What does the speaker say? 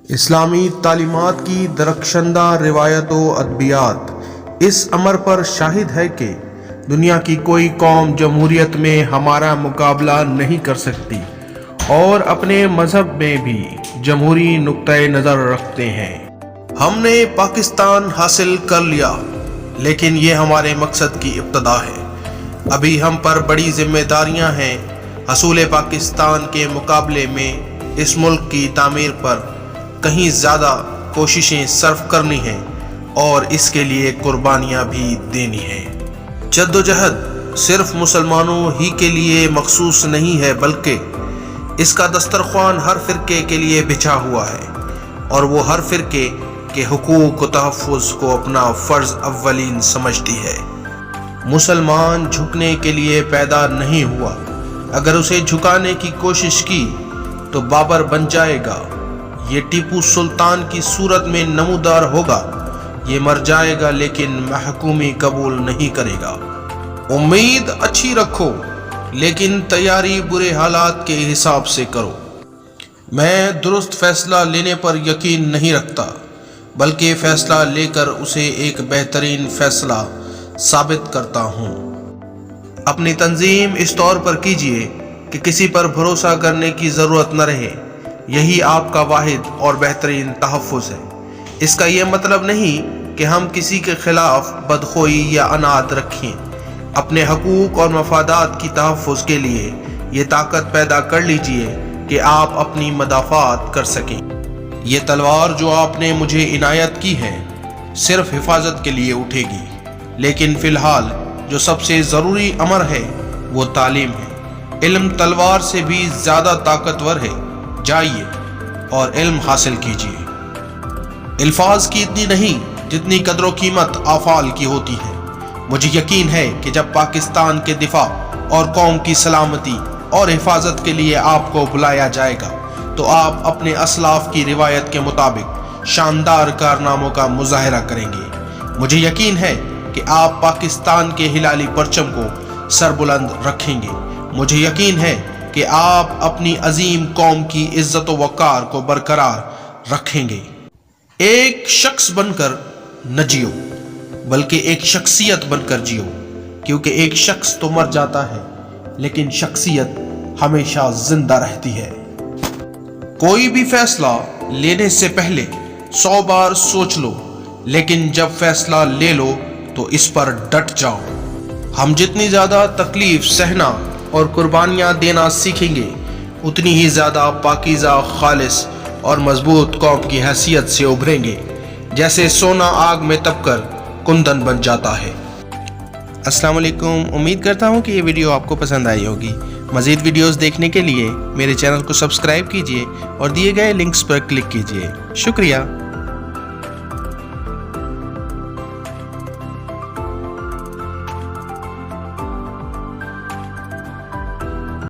اسلامی تعلیمات کی درخشندہ روایت و ادبیات اس امر پر شاہد ہے کہ دنیا کی کوئی قوم جمہوریت میں ہمارا مقابلہ نہیں کر سکتی اور اپنے مذہب میں بھی جمہوری نقطۂ نظر رکھتے ہیں۔ ہم نے پاکستان حاصل کر لیا، لیکن یہ ہمارے مقصد کی ابتدا ہے۔ ابھی ہم پر بڑی ذمہ داریاں ہیں۔ حصول پاکستان کے مقابلے میں اس ملک کی تعمیر پر کہیں زیادہ کوششیں صرف کرنی ہیں اور اس کے لیے قربانیاں بھی دینی ہیں۔ جدوجہد صرف مسلمانوں ہی کے لیے مخصوص نہیں ہے، بلکہ اس کا دسترخوان ہر فرقے کے لیے بچھا ہوا ہے، اور وہ ہر فرقے کے حقوق و تحفظ کو اپنا فرض اولین سمجھتی ہے۔ مسلمان جھکنے کے لیے پیدا نہیں ہوا۔ اگر اسے جھکانے کی کوشش کی تو بابر بن جائے گا، یہ ٹیپو سلطان کی صورت میں نمودار ہوگا، یہ مر جائے گا لیکن محکومی قبول نہیں کرے گا۔ امید اچھی رکھو، لیکن تیاری برے حالات کے حساب سے کرو۔ میں درست فیصلہ لینے پر یقین نہیں رکھتا، بلکہ فیصلہ لے کر اسے ایک بہترین فیصلہ ثابت کرتا ہوں۔ اپنی تنظیم اس طور پر کیجیے کہ کسی پر بھروسہ کرنے کی ضرورت نہ رہے، یہی آپ کا واحد اور بہترین تحفظ ہے۔ اس کا یہ مطلب نہیں کہ ہم کسی کے خلاف بدخوئی یا عناد رکھیں۔ اپنے حقوق اور مفادات کی تحفظ کے لیے یہ طاقت پیدا کر لیجئے کہ آپ اپنی مدافعت کر سکیں۔ یہ تلوار جو آپ نے مجھے عنایت کی ہے صرف حفاظت کے لیے اٹھے گی، لیکن فی الحال جو سب سے ضروری امر ہے وہ تعلیم ہے۔ علم تلوار سے بھی زیادہ طاقتور ہے۔ جائیے اور علم حاصل کیجیے۔ الفاظ کی اتنی نہیں جتنی قدر و قیمت افعال کی ہوتی ہے۔ مجھے یقین ہے کہ جب پاکستان کے دفاع اور قوم کی سلامتی اور حفاظت کے لیے آپ کو بلایا جائے گا تو آپ اپنے اسلاف کی روایت کے مطابق شاندار کارناموں کا مظاہرہ کریں گے۔ مجھے یقین ہے کہ آپ پاکستان کے ہلالی پرچم کو سربلند رکھیں گے۔ مجھے یقین ہے کہ آپ اپنی عظیم قوم کی عزت و وقار کو برقرار رکھیں گے۔ ایک شخص بن کر نہ جیو، بلکہ ایک شخصیت بن کر جیو، کیونکہ ایک شخص تو مر جاتا ہے لیکن شخصیت ہمیشہ زندہ رہتی ہے۔ کوئی بھی فیصلہ لینے سے پہلے 100 بار سوچ لو، لیکن جب فیصلہ لے لو تو اس پر ڈٹ جاؤ۔ ہم جتنی زیادہ تکلیف سہنا اور قربانیاں دینا سیکھیں گے، اتنی ہی زیادہ پاکیزہ، خالص اور مضبوط قوم کی حیثیت سے ابھریں گے، جیسے سونا آگ میں تپ کر کندن بن جاتا ہے۔ السلام علیکم، امید کرتا ہوں کہ یہ ویڈیو آپ کو پسند آئی ہوگی۔ مزید ویڈیوز دیکھنے کے لیے میرے چینل کو سبسکرائب کیجیے اور دیے گئے لنکس پر کلک کیجیے۔ شکریہ۔